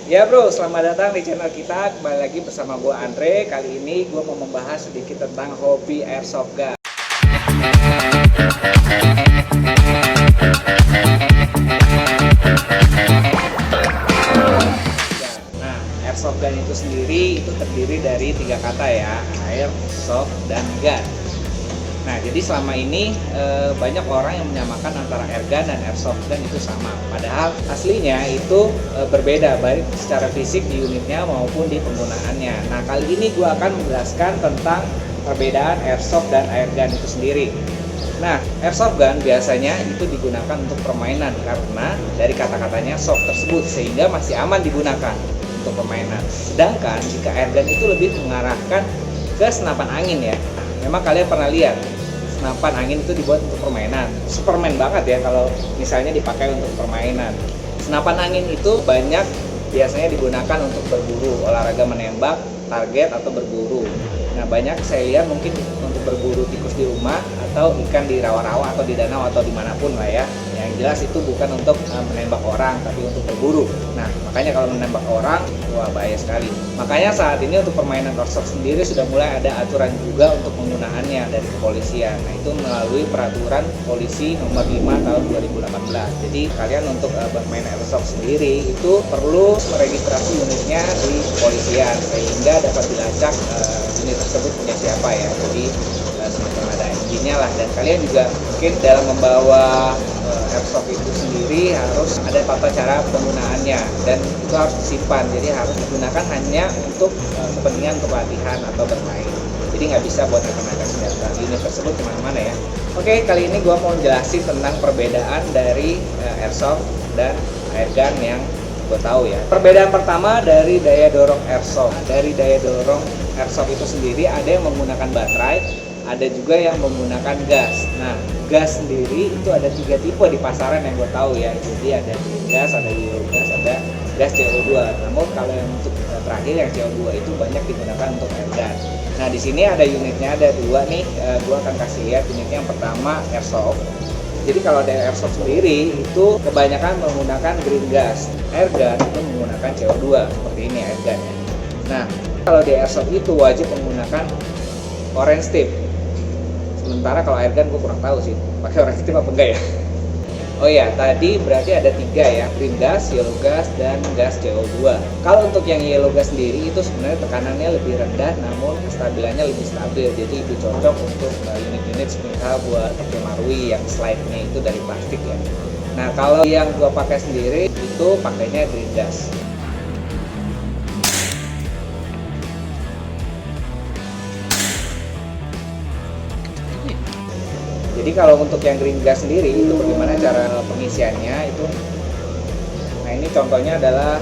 Ya bro, selamat datang di channel kita. Kembali lagi bersama gue Andre. Kali ini gue mau membahas sedikit tentang hobi airsoft gun. Nah, airsoft gun itu sendiri itu terdiri dari 3 kata ya, air, soft, dan gun. Nah, jadi selama ini banyak orang yang menyamakan antara airgun dan airsoft gun itu sama. Padahal aslinya itu berbeda, baik secara fisik di unitnya maupun di penggunaannya. Nah, kali ini gue akan menjelaskan tentang perbedaan airsoft dan airgun itu sendiri. Nah, airsoft gun biasanya itu digunakan untuk permainan karena dari kata-katanya soft tersebut sehingga masih aman digunakan untuk permainan. Sedangkan jika airgun itu lebih mengarahkan ke senapan angin ya. Memang kalian pernah lihat senapan angin itu dibuat untuk permainan. Superman banget ya kalau misalnya dipakai untuk permainan. Senapan angin itu banyak biasanya digunakan untuk berburu, olahraga menembak, target atau berburu. Nah, banyak saya lihat mungkin untuk berburu tikus di rumah atau ikan di rawa-rawa atau di danau atau dimanapun lah ya. Yang jelas itu bukan untuk menembak orang tapi untuk berburu. Nah, makanya kalau menembak orang, wah bahaya sekali. Makanya saat ini untuk permainan airsoft sendiri sudah mulai ada aturan juga untuk penggunaannya dari kepolisian. Nah, itu melalui peraturan polisi nomor 5 tahun 2018. Jadi kalian untuk bermain airsoft sendiri itu perlu meregistrasi unitnya di kepolisian sehingga dapat dilacak unit tersebut punya siapa ya. Jadi semacam ada engine-nya lah, dan kalian juga mungkin dalam membawa airsoft itu sendiri harus ada tata cara penggunaannya dan itu harus disimpan, jadi harus digunakan hanya untuk kepentingan untuk latihan atau bermain, jadi nggak bisa buat rekan-rekan senjata unit tersebut kemana-mana ya. Oke, kali ini gue mau jelasin tentang perbedaan dari airsoft dan airgun yang gue tahu ya. Perbedaan pertama dari daya dorong airsoft. Dari daya dorong airsoft itu sendiri ada yang menggunakan baterai, ada juga yang menggunakan gas. Nah, gas sendiri itu ada 3 tipe di pasaran yang gue tahu ya. Jadi ada green gas, ada yellow gas, ada gas CO2. Namun kalau yang untuk terakhir yang CO2 itu banyak digunakan untuk airgun. Nah, di sini ada unitnya, ada 2 nih. Gue akan kasih lihat unitnya. Yang pertama airsoft. Jadi kalau dari airsoft sendiri itu kebanyakan menggunakan green gas. Airgun itu menggunakan CO2 seperti ini airgun ya. Nah, kalau di airsoft itu wajib menggunakan orange tip. Sementara kalau airgun gue kurang tahu sih pakai orange tip apa enggak ya. Oh ya, tadi berarti ada 3 ya, green gas, yellow gas, dan gas CO2. Kalau untuk yang yellow gas sendiri itu sebenarnya tekanannya lebih rendah namun kestabilannya lebih stabil, jadi lebih cocok untuk unit-unit semisal buat pakai marui yang slide-nya itu dari plastik ya. Nah, kalau yang gue pakai sendiri itu pakainya green gas. Jadi kalau untuk yang green gas sendiri itu bagaimana cara pengisiannya itu. Nah, ini contohnya adalah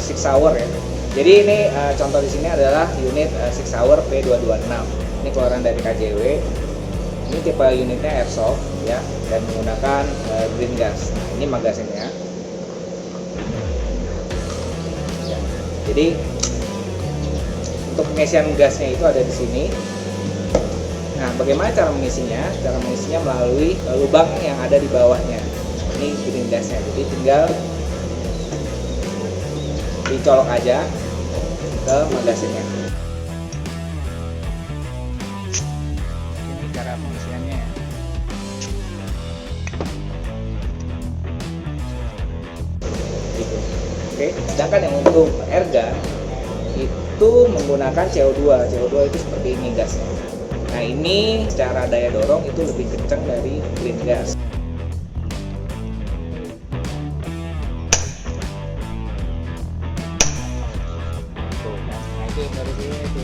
Six Hour ya. Jadi ini contoh di sini adalah unit Six Hour P226. Ini keluaran dari KJW. Ini tipe unitnya airsoft ya dan menggunakan green gas. Nah, ini magasinnya. Ya. Jadi untuk pengisian gasnya itu ada di sini. Nah, bagaimana cara mengisinya? Cara mengisinya melalui lubang yang ada di bawahnya. Ini green gasnya, jadi tinggal dicolok aja ke magasinnya. Ini cara pengisiannya ya. Gitu. Oke, sedangkan yang untuk airgun itu menggunakan CO2. CO2 itu seperti ini gasnya. Nah, ini secara daya dorong itu lebih kencang dari green gas. Tuh, nah itu dari sini itu.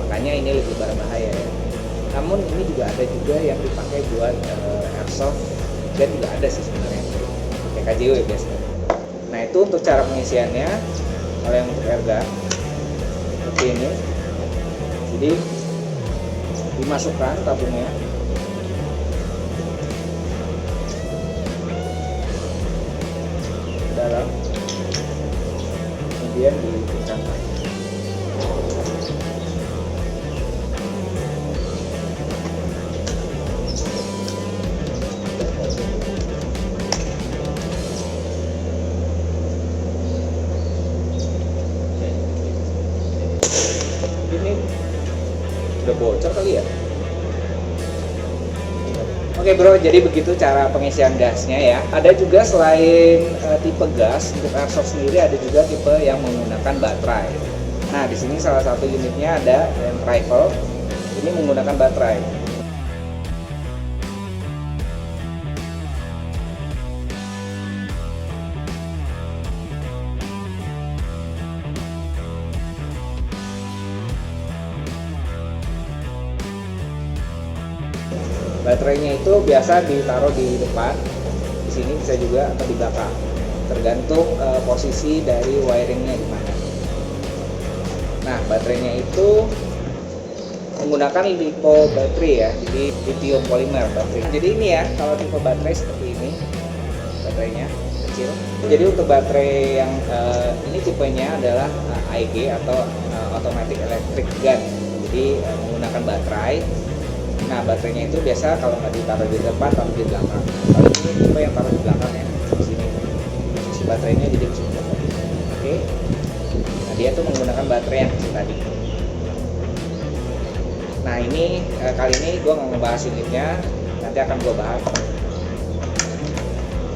Makanya ini lebih berbahaya ya. Namun ini juga ada juga yang dipakai buat airsoft dan juga ada sih sebenarnya kayak KJW biasanya. Nah, itu untuk cara pengisiannya. Kalau yang untuk airgun seperti ini. Jadi dimasukkan tabungnya ke dalam, kemudian dikencangkan. Udah bocor kali ya. Oke bro, jadi begitu cara pengisian gasnya ya. Ada juga selain tipe gas untuk airsoft sendiri, ada juga tipe yang menggunakan baterai. Nah di sini salah satu unitnya ada yang rifle, ini menggunakan baterai. Baterainya itu biasa ditaruh di depan, di sini bisa juga atau di belakang, tergantung posisi dari wiringnya di mana. Nah, baterainya itu menggunakan lipo baterai ya, jadi lithium polymer baterai. Jadi ini ya, kalau tipe baterai seperti ini, baterainya kecil. Jadi untuk baterai yang ini tipenya adalah AEG atau automatic electric gun. Jadi menggunakan baterai. Nah baterainya itu biasa kalau nggak ditaruh di depan, taruh di belakang. Kalau ini tipe yang taruh di belakang ya, di sini. Posisi baterainya jadi di sini. Oke. Nah dia tuh menggunakan baterai yang kecil tadi. Nah ini kali ini gue nggak ngebahas unitnya, nanti akan gue bahas.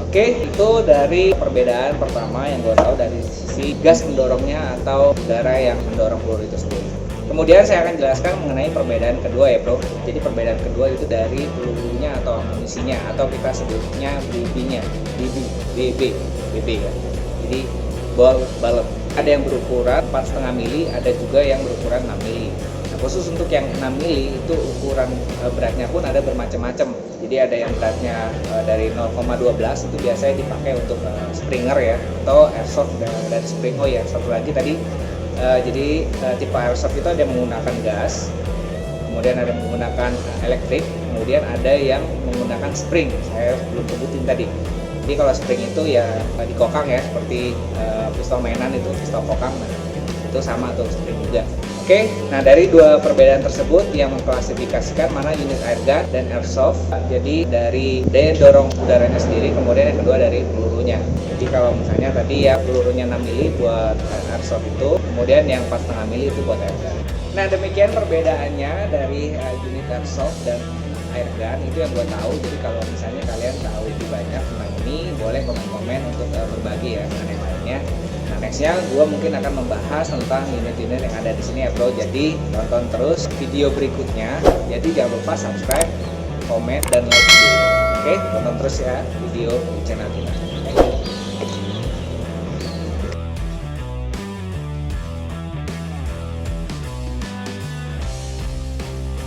Oke, itu dari perbedaan pertama yang gue tahu dari sisi gas mendorongnya atau udara yang mendorong peluru itu sendiri. Kemudian saya akan jelaskan mengenai perbedaan kedua ya bro. Jadi perbedaan kedua itu dari pelurunya atau amunisinya, atau kita sebutnya BB-nya, BB ya. Jadi ball bullet. Ada yang berukuran 4,5 mili, ada juga yang berukuran 6 mili. Nah, khusus untuk yang 6 mili itu ukuran beratnya pun ada bermacam-macam. Jadi ada yang beratnya dari 0,12 itu biasanya dipakai untuk Springer ya, atau airsoft dan spring. Oh ya, satu lagi tadi. Jadi tipe airsoft itu ada yang menggunakan gas, kemudian ada yang menggunakan elektrik, kemudian ada yang menggunakan spring. Saya belum sebutin tadi. Jadi kalau spring itu ya dikokang ya, seperti pistol mainan itu, pistol kokang, nah, itu sama tuh spring juga. Oke, nah dari dua perbedaan tersebut yang mengklasifikasikan mana unit airgun dan airsoft. Jadi dari daya dorong udaranya sendiri, kemudian yang kedua dari pelurunya. Jadi kalau misalnya tadi ya pelurunya 6 mili buat airsoft itu, kemudian yang 4,5 mili itu buat airgun. Nah demikian perbedaannya dari unit airsoft dan airgun, itu yang gue tahu. Jadi kalau misalnya kalian tahu lebih banyak tentang ini, boleh komen-komen untuk berbagi ya dengan yang lainnya. Nah nextnya gue mungkin akan membahas tentang unit-unit yang ada di sini ya bro. Jadi tonton terus video berikutnya. Jadi jangan lupa subscribe, komen, dan like video. Oke, tonton terus ya video di channel kita.